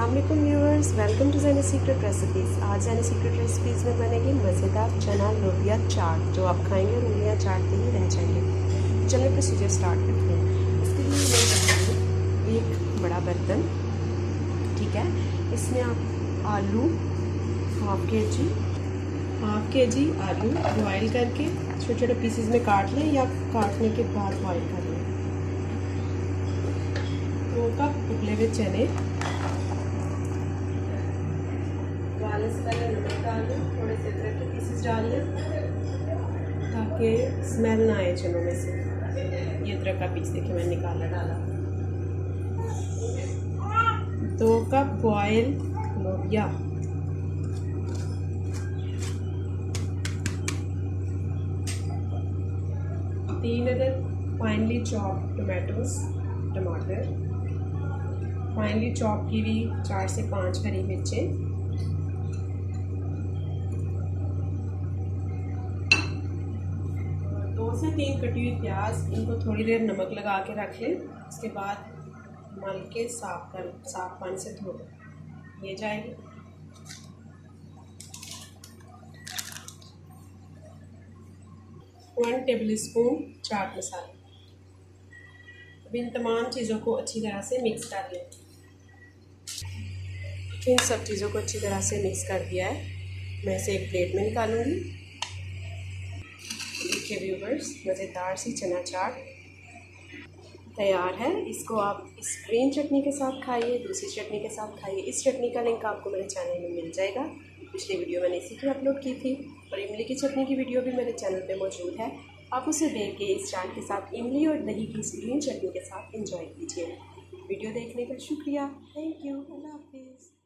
अस्सलामुअलैकुम viewers, welcome to Zaini secret recipes. आज Zaini secret recipes में बनेगी मज़ेदार चना लोबिया चाट, जो आप खाएंगे और उंगलियां चाटते ही रह जाएंगे। चलिए प्रोसीजर स्टार्ट करते हैं। इसके लिए मैं बनाऊंगी एक बड़ा बर्तन, ठीक है। इसमें आप आलू हाफ के जी आलू बॉयल करके छोटे छोटे पीसेस में काट लें या काटने के बाद बॉयल कर लें। 2 कप उबले हुए चने, डालने से पहले नमक डाल लें, थोड़े से अदरक के पीसेस डाल लें ताकि स्मेल ना आए चनों में से। ये अदरक का पीस देखिए मैंने निकाला डाला। 2 कप बॉयल लोबिया, 3 अदद फाइनली चॉप टमाटर, फाइनली चॉप की हुई 4 से 5 हरी मिर्चें, 2 से 3 कटी हुई प्याज। इनको थोड़ी देर नमक लगा के रख लें, उसके बाद मल के साफ पानी से धो ये जाएगी। One table spoon chaat masala. अब इन तमाम चीज़ों को अच्छी तरह से मिक्स कर लें। इन सब चीज़ों को अच्छी तरह से मिक्स कर दिया है, मैं इसे एक प्लेट में निकालूंगी। देखिए व्यूवर्स, मज़ेदार सी चना चाट तैयार है। इसको आप इस ग्रीन चटनी के साथ खाइए, दूसरी चटनी के साथ खाइए। इस चटनी का लिंक आपको मेरे चैनल में मिल जाएगा। पिछली वीडियो मैंने इसी की अपलोड की थी और इमली की चटनी की वीडियो भी मेरे चैनल पे मौजूद है। आप उसे देख के इस चाट के साथ इमली और दही की इस ग्रीन चटनी के साथ एंजॉय कीजिए। वीडियो देखने का शुक्रिया, थैंक यू, अल्लाह हाफिज़।